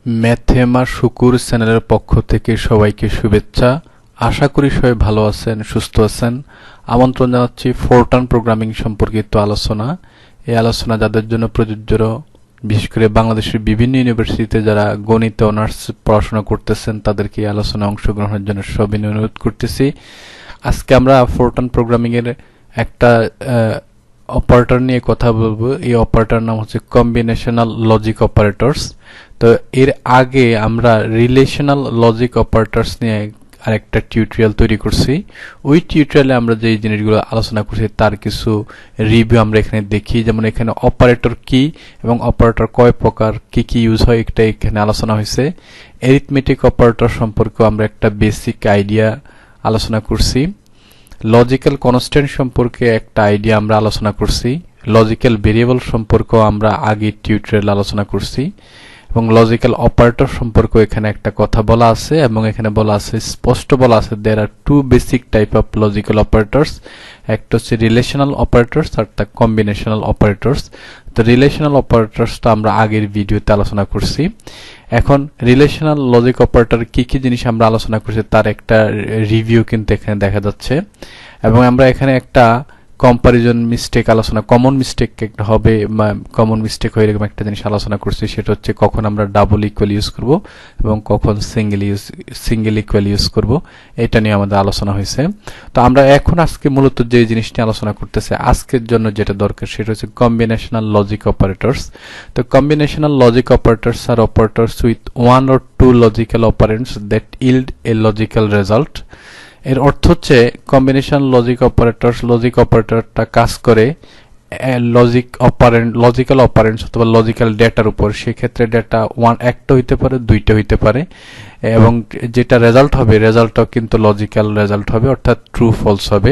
ম্যাথেমা শুকুর চ্যানেলের পক্ষ থেকে সবাইকে শুভেচ্ছা। আশা করি সবাই ভালো আছেন, সুস্থ আছেন। আমন্ত্রণ জানাচ্ছি ফোরটান প্রোগ্রামিং সম্পর্কিত আলোচনা। এই আলোচনা যাদের জন্য প্রযোজ্য, বিশেষ করে বাংলাদেশের বিভিন্ন ইউনিভার্সিটিতে যারা গণিত অনার্স পড়াশোনা করতেছেন তাদেরকে এই আলোচনায় অংশগ্রহণের জন্য সবিনয় অনুরোধ করতেছি। আজকে আমরা ফোরটান প্রোগ্রামিং এর একটা অপারেটর নিয়ে কথা বলবো। এই অপারেটর নাম হচ্ছে কম্বিনেশনাল লজিক অপারেটরস। তো এর আগে আমরা রিলেশনাল লজিক অপারেটরস নিয়ে আরেকটা টিউটোরিয়াল তৈরি করছি। ওই টিউটোরিয়ালে আমরা যে জিনিসগুলো আলোচনা করছি তার কিছু রিভিউ আমরা এখানে দেখি। যেমন এখানে অপারেটর কি এবং অপারেটর কয় প্রকার, কি কি ইউজ হয়, এটা এখানে আলোচনা হয়েছে। অ্যারিথমেটিক অপারেটর সম্পর্কে আমরা একটা বেসিক আইডিয়া আলোচনা করছি। লজিক্যাল কনস্ট্যান্ট সম্পর্কে একটা আইডিয়া আমরা আলোচনা করছি। লজিক্যাল ভেরিয়েবল সম্পর্কেও আমরা আগের টিউটোরিয়াল আলোচনা করছি এবং লজিক্যাল অপারেটর সম্পর্কে এখানে একটা কথা বলা আছে এবং এখানে বলা আছে, স্পষ্ট বলা আছে, there are two basic type of logical operators. একটা হচ্ছে রিলেশনাল অপারেটরস আর একটা কম্বিনেশনাল অপারেটরস। তো রিলেশনাল অপারেটরসটা আমরা আগের ভিডিওতে আলোচনা করছি। এখন রিলেশনাল লজিক অপারেটর কি কি জিনিস আমরা আলোচনা করছি তার একটা রিভিউ কিন্তু এখানে দেখা যাচ্ছে এবং আমরা এখানে একটা কম্পারিজন মিস্টেক আলোচনা, কমন মিস্টেক একটা হবে, কমন মিস্টেক হয়ে এরকম একটা জিনিস আলোচনা করছি। সেটা হচ্ছে কখন আমরা ডাবল ইকুয়াল ইউজ করব এবং কখন সিঙ্গেল ইকুয়াল ইউজ করব, এটা নিয়ে আমাদের আলোচনা হয়েছে। তো আমরা এখন আজকে মূলত যে জিনিসটি আলোচনা করতেছে, আজকের জন্য যেটা দরকার সেটা হচ্ছে কম্বিনেশনাল লজিক অপারেটরস। তো combinational logic operators are operators with one or two logical operands that yield a logical result. এর অর্থ হচ্ছে কম্বিনেশন লজিক অপারেটরটা কাজ করে লজিক্যাল অপারেন্টস অথবা লজিক্যাল ডেটার উপর। সেক্ষেত্রে ডেটা একটা হইতে পারে, দুইটা হইতে পারে এবং যেটা রেজাল্ট হবে রেজাল্টটাও কিন্তু লজিক্যাল রেজাল্ট হবে, অর্থাৎ ট্রু ফলস হবে।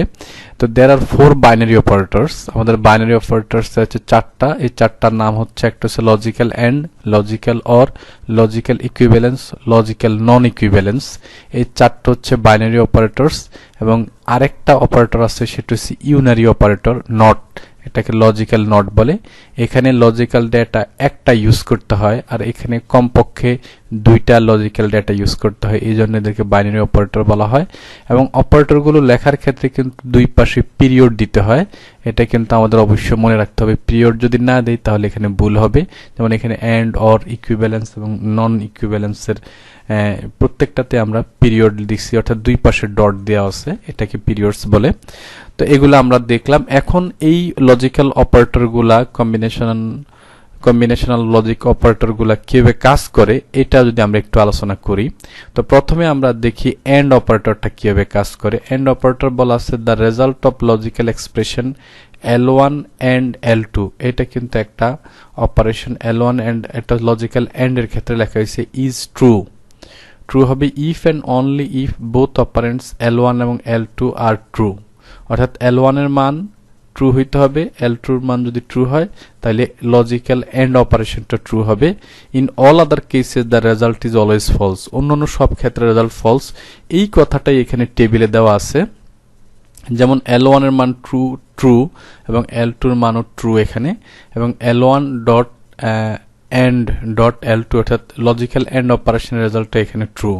তো there are four binary operators. আমাদের বাইনারি অপারেটরস হচ্ছে চারটা। এই চারটার নাম হচ্ছে, একটা হচ্ছে logical and, logical or, logical equivalence, logical non equivalence. এই চারটা হচ্ছে বাইনারি অপারেটরস এবং আরেকটা অপারেটর আছে সেটা হচ্ছে ইউনারি অপারেটর, নট। এটাকে লজিক্যাল নট বলে। এখানে লজিক্যাল ডেটা একটা ইউজ করতে হয় আর এখানে কমপক্ষে দুইটা লজিক্যাল ডেটা ইউজ করতে হয়, এই জন্য এদেরকে বাইনারি অপারেটর বলা হয়। এবং অপারেটরগুলো লেখার ক্ষেত্রে কিন্তু দুই পাশে পিরিয়ড দিতে হয়, এটা কিন্তু আমাদের অবশ্যই মনে রাখতে হবে। পিরিয়ড যদি না দেই তাহলে এখানে ভুল হবে। যেমন এখানে অ্যান্ড, অর, ইকুইভ্যালেন্স এবং নন ইকুইভ্যালেন্সের প্রত্যেকটাতে আমরা পিরিয়ড দিচ্ছি, অর্থাৎ দুই পাশে ডট দেওয়া আছে, এটাকে পিরিয়ডস বলে। তো এগুলো আমরা দেখলাম। এখন এই লজিক্যাল অপারেটরগুলা, কম্বিনেশনাল লজিক অপারেটরগুলা কিভাবে কাজ করে এটা যদি আমরা একটু আলোচনা করি। তো প্রথমে আমরা দেখি এন্ড অপারেটরটা কিভাবে কাজ করে। এন্ড অপারেটর বলা আছে the result of logical expression L1 and L2। এটা কিন্তু একটা অপারেশন L1 and একটা লজিক্যাল এন্ড এর ক্ষেত্রে লেখা হয়েছে ইজ ট্রু। ট্রু হবে if and only if both operands L1 এবং L2 আর ট্রু। অর্থাৎ L1 এর মান ট্রু হইতে হবে, L2 এর মান যদি ট্রু হয় তাহলে লজিক্যাল এন্ড অপারেশনটা ট্রু হবে। In all other cases the result is always false. অন্যান্য সব ক্ষেত্রে রেজাল্ট ফলস। এই কথাটাই এখানে টেবিলে দেওয়া আছে। যেমন L1 এর মান ট্রু এবং L2 এর মানও ট্রু এখানে, এবং L1 dot and dot L2 অর্থাৎ লজিক্যাল এন্ড অপারেশনের রেজাল্টটা এখানে ট্রু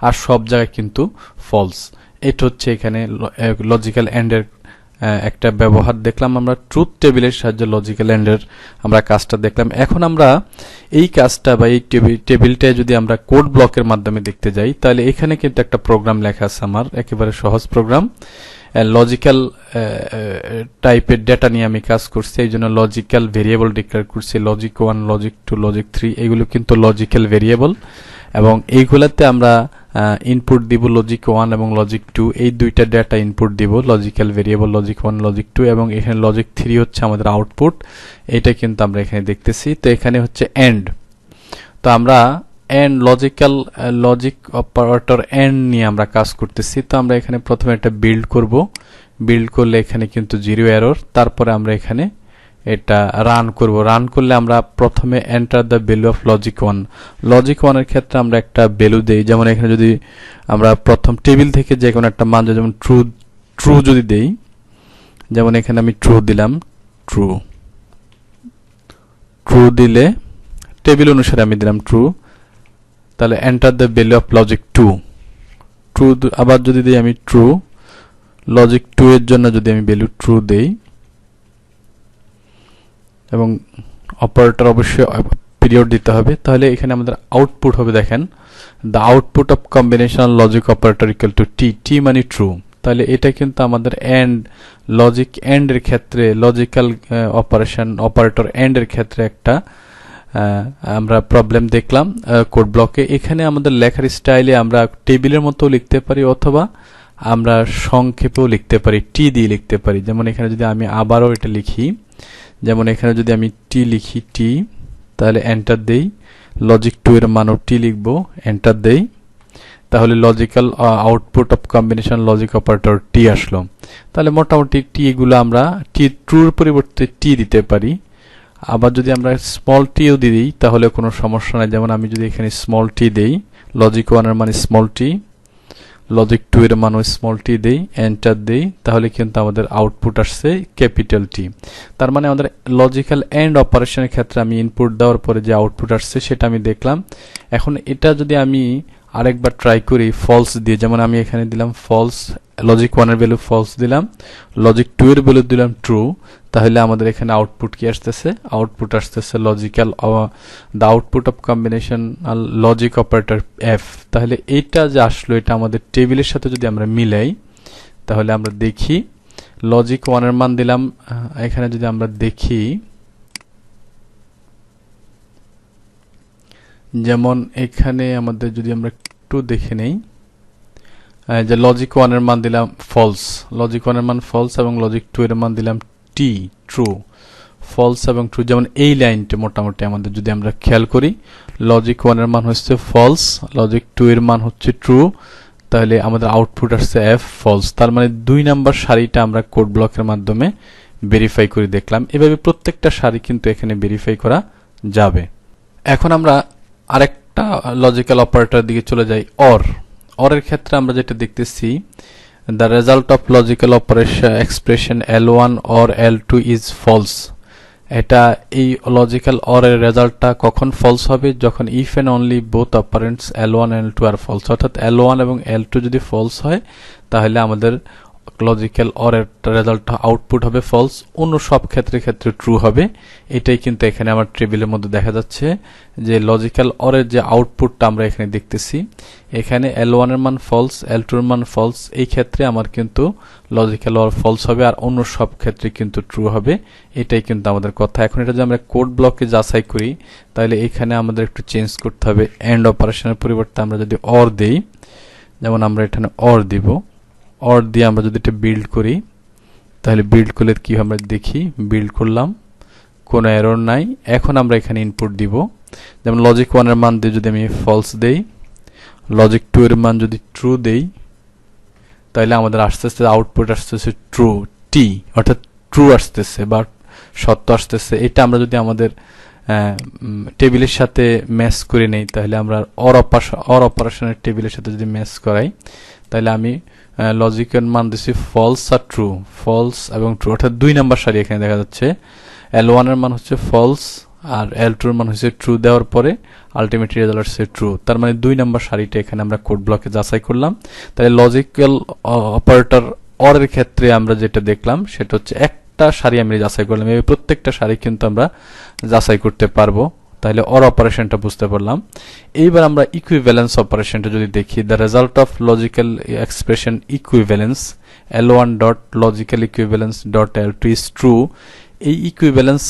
আর সব জায়গায় কিন্তু ফলস। এটা হচ্ছে এখানে লজিক্যাল এন্ডের একটা ব্যবহার দেখলাম আমরা। ট্রুথ টেবিলের সাহায্যে লজিক্যাল এন্ডের আমরা কাজটা দেখলাম। এখন আমরা এই কাজটা বা এই টেবিলটা যদি আমরা কোড ব্লকের মাধ্যমে দেখতে যাই তাহলে এখানে কিন্তু একটা প্রোগ্রাম লেখা আছে, আমার একেবারে সহজ প্রোগ্রাম। লজিক্যাল টাইপের ডেটা নিয়ে আমি কাজ করছি, এই জন্য লজিক্যাল ভেরিয়েবল ডিক্লেয়ার করছি। লজিক 1, লজিক 2, লজিক 3 এগুলো কিন্তু লজিক্যাল ভেরিয়েবল এবং এইগুলাতে আমরা ইনপুট দিব লজিক 1 এবং লজিক 2, এই দুইটা ডেটা ইনপুট দিব, লজিক্যাল ভেরিয়েবল লজিক 1, লজিক 2 এবং এখানে লজিক 3 হচ্ছে আমাদের আউটপুট। এটা কিন্তু আমরা এখানে দেখতেছি। তো এখানে হচ্ছে এন্ড। তো আমরা এন্ড লজিক অপারেটর এন্ড নিয়ে আমরা কাজ করতেছি। তো আমরা এখানে প্রথমে একটা বিল্ড করব। বিল্ড করলে এখানে কিন্তু জিরো এরর। তারপরে আমরা এখানে এটা রান করব। রান করলে আমরা প্রথমে enter the value of logic 1। Logic 1 এর ক্ষেত্রে আমরা একটা ভ্যালু দেই। যেমন এখানে যদি আমরা প্রথম টেবিল থেকে যে কোনো একটা মান, যেমন ট্রু যদি দেই, যেমন এখানে আমি ট্রু দিলাম, ট্রু দিলে টেবিল অনুসারে আমি দিলাম ট্রু। তাহলে enter the value of logic 2 true আবার যদি দেই আমি ট্রু লজিক 2 এর জন্য যদি আমি ভ্যালু ট্রু দেই এবং অপারেটর অবশ্যই পিরিয়ড দিতে হবে তাহলে এখানে আমাদের আউটপুট হবে দেখেন the output of combinational logic operator equal to T T মানে ট্রু তাহলে এটা কিন্তু আমাদের এন্ড লজিক এন্ড এর ক্ষেত্রে লজিক্যাল অপারেশন অপারেটর এন্ড এর ক্ষেত্রে একটা আমরা প্রবলেম দেখলাম কোড ব্লকে এখানে আমাদের লেখার স্টাইলে আমরা টেবিলের মতো লিখতে পারি অথবা আমরা সংক্ষেপেও লিখতে পারি টি দিয়ে লিখতে পারি যেমন এখানে যদি আমি আবারও এটা লিখি যেমন এখানে যদি আমি টি লিখি টি তাহলে এন্টার দেই লজিক 2 এর মানও টি লিখব এন্টার দেই তাহলে logical output of combination logic operator T আসলো তাহলে মোটামুটি টি গুলো আমরা টি ট্রুর পরিবর্তে টি দিতে পারি আবার যদি আমরা স্মল টিও দিই তাহলে কোনো সমস্যা নাই যেমন আমি যদি এখানে স্মল টি দেই লজিক 1 এর মানে স্মল টি লজিক 2 এর মানও স্মল টি দেই এন্টার দেই তাহলে কিন্তু আমাদের আউটপুট আসছে ক্যাপিটাল টি তার মানে আমাদের লজিক্যাল এন্ড অপারেশনের ক্ষেত্রে আমি ইনপুট দেওয়ার পরে যে আউটপুট আসছে সেটা আমি দেখলাম এখন এটা যদি আমি আরেকবার ট্রাই করি ফলস দিয়ে যেমন আমি এখানে দিলাম ফলস লজিক 1 এর ভ্যালু ফলস দিলাম লজিক 2 এর ভ্যালু দিলাম ট্রু তাহলে আমাদের এখানে আউটপুট কি আসছে আউটপুট আসছে logical the output of combinational logic operator F তাহলে এইটা যে আসলো এটা আমাদের টেবিলের সাথে যদি আমরা মিলাই তাহলে আমরা দেখি লজিক 1 এর মান দিলাম এখানে যদি আমরা দেখি যেমন এখানে আমাদের যদি আমরা একটু দেখে নেই যে লজিক 1 এর মান দিলাম ফলস লজিক 1 এর মান ফলস এবং লজিক 2 এর মান দিলাম টি ট্রু ফলস এবং ট্রু যেমন এই লাইনটা মোটামুটি আমাদের যদি আমরা খেয়াল করি লজিক 1 এর মান হচ্ছে ফলস লজিক 2 এর মান হচ্ছে ট্রু তাহলে আমাদের আউটপুট আসছে এফ ফলস তার মানে 2 নাম্বার সারিটা আমরা কোড ব্লকের মাধ্যমে ভেরিফাই করে দেখলাম এভাবে প্রত্যেকটা সারি কিন্তু এখানে ভেরিফাই করা যাবে এখন আমরা আরেকটা লজিক্যাল অপারেটর দিকে চলে যাই অর এর ক্ষেত্রে আমরা যেটা দেখতেছি the result of logical operation expression L1 or L2 is false এটা এই লজিক্যাল অর এর রেজাল্টটা কখন ফলস হবে যখন if and only both operands L1 and L2 are false অর্থাৎ L1 এবং L2 যদি ফলস হয় তাহলে আমাদের লজিক্যাল অর এর রেজাল্টটা আউটপুট হবে ফলস অন্য সব ক্ষেত্রে ট্রু হবে এটাই কিন্তু এখানে আমার টেবিলের মধ্যে দেখা যাচ্ছে যে লজিক্যাল অর এর যে আউটপুটটা আমরা এখানে দেখতেছি এখানে L1 এর মান ফলস L2 এর মান ফলস এই ক্ষেত্রে আমার কিন্তু লজিক্যাল অর ফলস হবে আর অন্য সব ক্ষেত্রে কিন্তু ট্রু হবে এটাই কিন্তু আমাদের কথা এখন এটা যদি আমরা কোড ব্লকে যাচাই করি তাহলে এখানে আমাদের একটু চেঞ্জ করতে হবে এন্ড অপারেশনের পরিবর্তে আমরা যদি অর দেই যেমন আমরা এখানে অর দিব অর দিয়ে আমরা যদি এটা বিল্ড করি তাহলে বিল্ড করলে কি আমরা দেখি বিল্ড করলাম কোনো এরর নাই এখন আমরা এখানে ইনপুট দিব যেমন লজিক 1 এর মান দিয়ে যদি আমি ফলস দেই লজিক 2 এর মান যদি ট্রু দেই তাহলে আমাদের আসতেছে আউটপুট আসতেছে ট্রু টি অর্থাৎ ট্রু আসতেছে বা সত্য আসতেছে এটা আমরা যদি আমাদের টেবিলের সাথে ম্যাচ করে নেই তাহলে আমরা অর অপারেশনের টেবিলের সাথে যদি ম্যাচ করাই তাহলে আমি লজিক্যাল মান দিছি ফলস আর ট্রু ফলস এবং ট্রু অর্থাৎ 2 নাম্বার সারি এখানে দেখা যাচ্ছে L1 এর মান হচ্ছে ফলস আর L2 এর মান হচ্ছে ট্রু দেওয়ার পরে আলটিমেট রেজাল্ট হচ্ছে ট্রু তার মানে 2 নাম্বার সারিটা এখানে আমরা কোড ব্লকে যাচাই করলাম তাহলে লজিক্যাল অপারেটর অর এর ক্ষেত্রে আমরা যেটা দেখলাম সেটা হচ্ছে একটা সারি আমি যাচাই করলাম এই প্রত্যেকটা সারি কিন্তু আমরা যাচাই করতে পারবো তাহলে অর অপারেশনটা বুঝতে পারলাম এইবার আমরা ইকুইভ্যালেন্স অপারেশনটা যদি দেখি the result of logical expression equivalence L1 dot logical equivalence dot L2 is true এই ইকুইভ্যালেন্স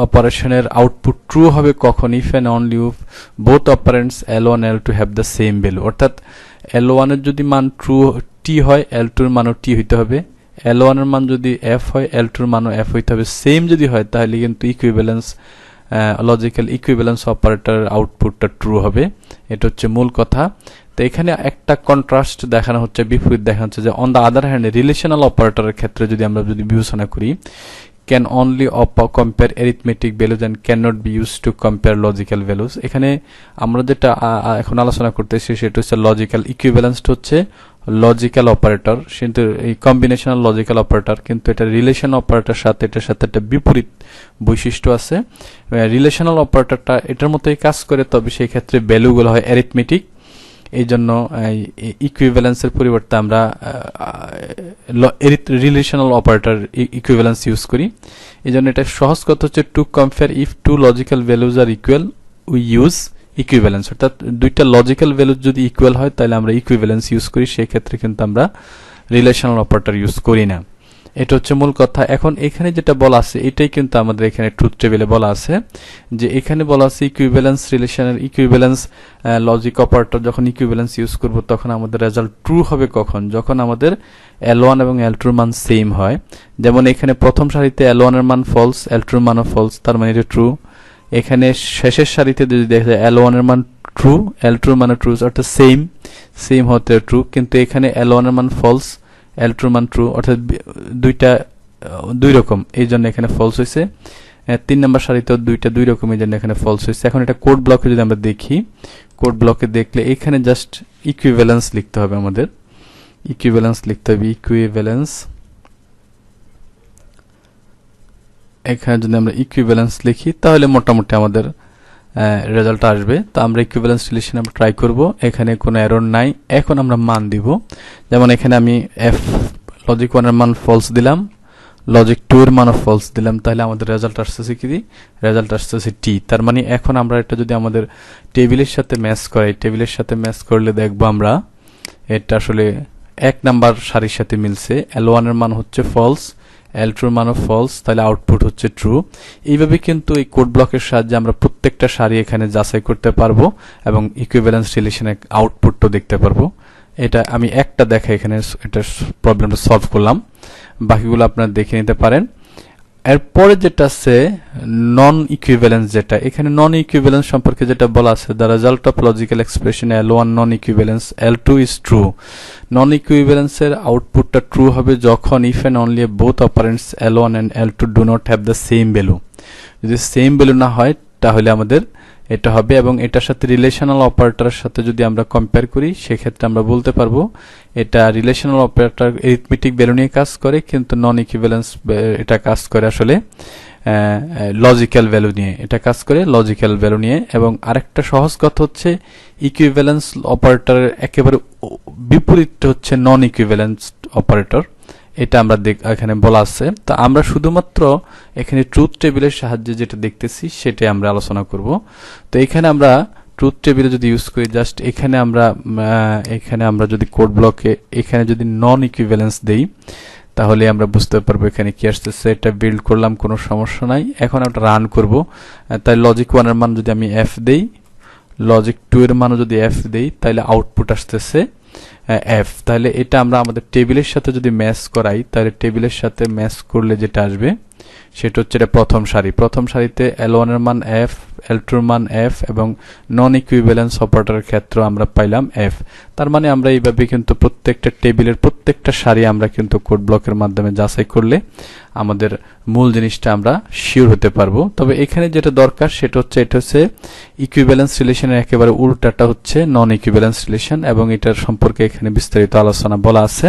অপারেশনের আউটপুট ট্রু হবে কখন if and only if both operands L1 L2 have the same value অর্থাৎ L1 এর যদি মান ট্রু টি হয় L2 এর মানও টি হইতে হবে L1 এর মান যদি f হয় L2 এর মানও f হইতে হবে সেম যদি হয় তাহলে কিন্তু ইকুইভ্যালেন্স লজিক্যাল ইকুইভ্যালেন্স অপারেটর আউটপুটটা ট্রু হবে এটা হচ্ছে মূল কথা তো এখানে একটা কন্ট্রাস্ট দেখানো হচ্ছে বিপরীত দেখানো হচ্ছে যে on the other hand relational অপারেটরের ক্ষেত্রে যদি আমরা বিবেচনা করি can only compare arithmetic values and cannot be used to compare logical values এখানে আমরা যেটা এখন আলোচনা করতেছি সেটা হচ্ছে লজিক্যাল ইকুইভ্যালেন্স হচ্ছে লজিক্যাল অপারেটর, কিন্তু এই কম্বিনেশনাল লজিক্যাল অপারেটর, কিন্তু এটা রিলেশন অপারেটর সাথে এটার সাথে একটা বিপরীত বৈশিষ্ট্য আছে। রিলেশনাল অপারেটরটা এটার মতোই কাজ করে, তবে সেই ক্ষেত্রে ভ্যালুগুলো হয় অ্যারিথমেটিক। এই জন্য ইকুইভ্যালেন্সের পরিবর্তে আমরা রিলেশনাল অপারেটর ইকুইভ্যালেন্স ইউজ করি। এই জন্য এটা সহজ কথা হচ্ছে to compare if two logical values are equal we use equivalence, অর্থাৎ দুইটা লজিক্যাল ভ্যালু যদি ইকুয়াল হয় তাহলে আমরা ইকুইভ্যালেন্স ইউজ করি, সেই ক্ষেত্রে কিন্তু আমরা রিলেশনাল অপারেটর ইউজ করি না। এটা হচ্ছে মূল কথা। এখন এখানে যেটা বলা আছে এটাই কিন্তু আমাদের এখানে ট্রুথ টেবিলে বলা আছে, যে এখানে বলা আছে ইকুইভ্যালেন্স রিলেশনের ইকুইভ্যালেন্স লজিক অপারেটর যখন ইকুইভ্যালেন্স ইউজ করব তখন আমাদের রেজাল্ট ট্রু হবে কখন, যখন আমাদের L1 এবং L2 এর মান সেম হয়। যেমন এখানে প্রথম সারিতে L1 এর মান ফলস, L2 এর মানও ফলস, তার মানে এটা ট্রু। এখানে শেষের সারিতে যদি দেখা যায় L1 এর মান ট্রু, L2 এর মানও ট্রু, অর্থাৎ সেম হতে ট্রু, কিন্তু এখানে L1 এর মান ফলস, L2 এর মান ট্রু, অর্থাৎ দুইটা দুই রকম, এই জন্য এখানে ফলস হয়েছে। 3 নম্বর সারিতেও দুই রকম, এই জন্য এখানে ফলস হয়েছে। এখন এটা কোড ব্লকে যদি আমরা দেখি, কোড ব্লকে দেখলে এখানে জাস্ট ইকুইভ্যালেন্স লিখতে হবে, আমাদের ইকুইভ্যালেন্স লিখতে হবে, ইকুইভ্যালেন্স। এখানে যদি আমরা ইকুইভ্যালেন্স লিখি তাহলে মোটামুটি আমাদের রেজাল্ট আসবে। তো আমরা ইকুইভ্যালেন্স রিলেশন আমরা ট্রাই করব, এখানে কোনো এরর নাই। এখন আমরা মান দিব, যেমন এখানে আমি লজিক 1 এর মান ফলস দিলাম, লজিক 2 এর মানও ফলস দিলাম, তাহলে আমাদের রেজাল্ট আসতেছে কি? রেজাল্ট আসতেছে টি। তার মানে এখন আমরা এটা যদি আমাদের টেবিলের সাথে ম্যাচ করাই, টেবিলের সাথে ম্যাচ করলে দেখবো আমরা এটা আসলে 1 নাম্বার সারির সাথে মিলছে। L1 এর মান হচ্ছে ফলস, L2 এর মানও ফলস, তাহলে আউটপুট হচ্ছে ট্রু। এইভাবে কিন্তু এই কোড ব্লকের সাহায্যে আমরা প্রত্যেকটা সারি এখানে যাচাই করতে পারবো এবং ইকুইভ্যালেন্স রিলেশনের আউটপুটও দেখতে পারবো। এটা আমি একটা দেখা এখানে এটা প্রবলেমটা সলভ করলাম, বাকিগুলো আপনারা দেখে নিতে পারেন। এরপরে যেটা আছে নন ইকুইভ্যালেন্স, যেটা এখানে নন ইকুইভ্যালেন্স সম্পর্কে যেটা বলা আছে, the result of logical expression L1 non equivalence L2 is true. Non ইকুইভ্যালেন্সের আউটপুটটা ট্রু হবে যখন if and only both operands L1 and L2 do not have the same value. যদি সেম ভ্যালু না হয় তাহলে আমাদের এটা হবে, এবং এটার সাথে রিলেশনাল অপারেটরের সাথে যদি আমরা কম্পেয়ার করি সেক্ষেত্রে আমরা বলতে পারবো এটা রিলেশনাল অপারেটর অ্যারিথমেটিক ভ্যালু নিয়ে কাজ করে, কিন্তু নন ইকুইভ্যালেন্স এটা কাজ করে আসলে লজিক্যাল ভ্যালু নিয়ে, এটা কাজ করে লজিক্যাল ভ্যালু নিয়ে। এবং আরেকটা সহজ কথা হচ্ছে ইকুইভ্যালেন্স অপারেটরের একেবারে বিপরীত হচ্ছে নন ইকুইভ্যালেন্স অপারেটর, এটা আমরা এখানে বলা আছে। তো আমরা শুধুমাত্র এখানে ট্রুথ টেবিলের সাহায্যে যেটা দেখতেছি সেটাই আমরা আলোচনা করব। তো এখানে আমরা ট্রুথ টেবিলে যদি ইউজ করি, জাস্ট এখানে আমরা যদি কোড ব্লকে এখানে যদি নন ইকুইভ্যালেন্স দেই তাহলে আমরা বুঝতে পারবো এখানে কি আসতেছে। এটা বিল্ড করলাম, কোনো সমস্যা নাই। এখন আমরা রান করব, তাই লজিক 1 এর মান যদি আমি f দেই, লজিক 2 এর মানও যদি f দেই, তাহলে আউটপুট আসতেছে f। তাহলে এটা আমরা আমাদের টেবিলের সাথে যদি ম্যাচ করাই, তাহলে টেবিলের সাথে ম্যাচ করলে যেটা আসবে সেটা হচ্ছে এটা প্রথম সারি। প্রথম সারিতে L1 এর মান f, L2 এর মান f, এবং নন ইকুইভ্যালেন্স অপারেটরের ক্ষেত্রে আমরা পাইলাম f। তার মানে আমরা এইভাবে কিন্তু প্রত্যেকটা টেবিলের প্রত্যেকটা সারি আমরা কিন্তু কোড ব্লকের মাধ্যমে যাচাই করলে আমাদের মূল জিনিসটা আমরা শিওর হতে পারবো। তবে এখানে যেটা দরকার সেটা হচ্ছে এটা হচ্ছে ইকুইভ্যালেন্স রিলেশনের একেবারে উল্টাটা হচ্ছে নন ইকুইভ্যালেন্স রিলেশন, এবং এটার সম্পর্কে এখানে বিস্তারিত আলোচনা বলা আছে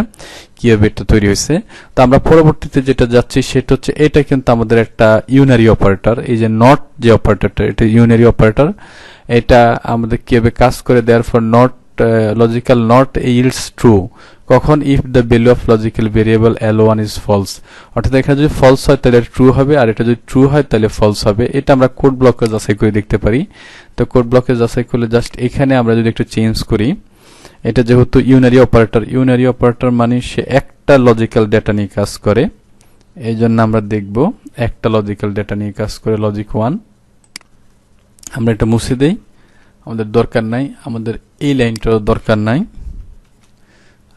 কিভাবে এটা তৈরি হয়েছে। তো আমরা পরবর্তীতে যেটা যাচ্ছি সেটা হচ্ছে এটা কিন্তু আমাদের একটা ইউনারি অপারেটর, এই যে নট যে অপারেটরটা এটা ইউনারি অপারেটর, এটা আমাদের কিভাবে কাজ করে, therefore not logical not yields true কখন if the value of logical variable L1 is false. অর্থাৎ এখানে যদি ফলস হয় তাহলে ট্রু হবে, আর এটা যদি ট্রু হয় তাহলে ফলস হবে। এটা আমরা কোড ব্লকে যাচাই করে দেখতে পারি। তো কোড ব্লকে যাচাই করলে জাস্ট এখানে আমরা যদি একটু চেঞ্জ করি, এটা যেহেতু ইউনারি অপারেটর মানে সে একটা লজিক্যাল ডেটা নিয়ে কাজ করে, এই জন্য আমরা দেখব একটা লজিক্যাল ডেটা নিয়ে কাজ করে লজিক 1। আমরা এটা মুছে দেই, আমাদের দরকার নাই, আমাদের এই লাইনটারও দরকার নাই,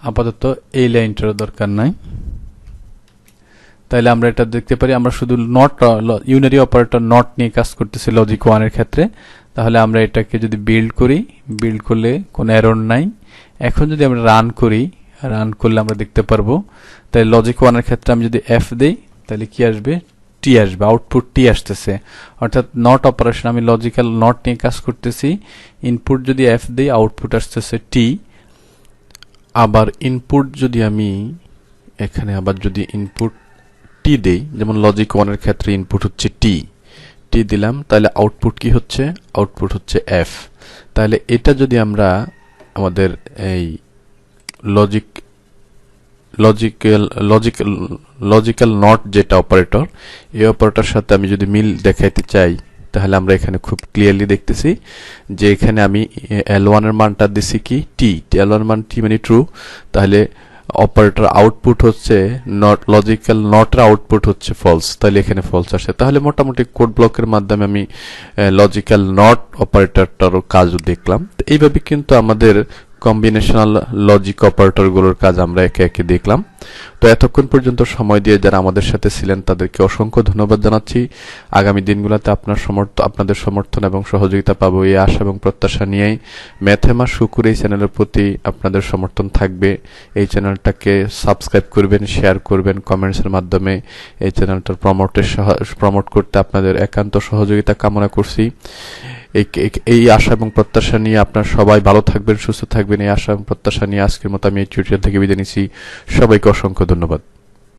আপাতত এই লাইনটারও দরকার নাই। তাহলে আমরা এটা দেখতে পারি আমরা শুধু নট ইউনারি অপারেটর নট নিয়ে কাজ করতেছি লজিক 1 এর ক্ষেত্রে। তাহলে আমরা এটাকে যদি বিল্ড করি, বিল্ড করলে কোনো এরর নাই। এখন যদি আমরা রান করি, রান করলে আমরা দেখতে পারবো তাহলে লজিক 1 এর ক্ষেত্রে আমি যদি f দেই তাহলে কি আসবে, t আসবে, আউটপুট t আসতেছে। অর্থাৎ নট অপারেশন, আমি লজিক্যাল নট নিয়ে কাজ করতেছি, ইনপুট যদি f দেই আউটপুট আসতেছে t। আবার ইনপুট যদি আমি এখানে আবার যদি ইনপুট টি দেই, যেমন লজিক 1 এর ক্ষেত্রে ইনপুট হচ্ছে টি দিলাম, তাহলে আউটপুট কি হচ্ছে? আউটপুট হচ্ছে এফ। তাহলে এটা যদি আমরা আমাদের এই লজিক লজিক্যাল নট যেটা অপারেটর, এই অপারেটর সাথে আমি যদি মিল দেখাইতে চাই, তাহলে আমরা এখানে খুব ক্লিয়ারলি দেখতেছি যে এখানে আমি L1 এর মানটা দিছি কি টি, L1 এর মান টি মানে ট্রু, তাহলে অপারেটর আউটপুট হচ্ছে নট, লজিক্যাল নটের আউটপুট হচ্ছে ফলস, তাহলে এখানে ফলস আসে। তাহলে মোটামুটি কোড ব্লকের মাধ্যমে আমি লজিক্যাল নট অপারেটরটারও কাজও দেখলাম। তো এইভাবে কিন্তু আমাদের কম্বিনেশনাল লজিক অপারেটরগুলোর কাজ আমরা একে একে দেখলাম। তো এতক্ষণ পর্যন্ত সময় দিয়ে যারা আমাদের সাথে ছিলেন তাদেরকে অসংখ্য ধন্যবাদ জানাচ্ছি। আগামী দিনগুলোতে আপনাদের সমর্থন এবং সহযোগিতা পাবো এই আশা এবং প্রত্যাশা নিয়েই ম্যাথেমা শুকুর এই চ্যানেলের প্রতি আপনাদের সমর্থন থাকবে। এই চ্যানেলটাকে সাবস্ক্রাইব করবেন, শেয়ার করবেন, কমেন্টসের মাধ্যমে এই চ্যানেলটার প্রমোট করতে আপনাদের একান্ত সহযোগিতা কামনা করছি। এই আশা এবং প্রত্যাশা নিয়ে আপনারা সবাই ভালো থাকবেন, সুস্থ থাকবেন, এই আশা এবং প্রত্যাশা নিয়ে আজকের মতো আমি এই টিউটোরিয়াল থেকে বিদায় নিচ্ছি। সবাইকে অসংখ্য ধন্যবাদ।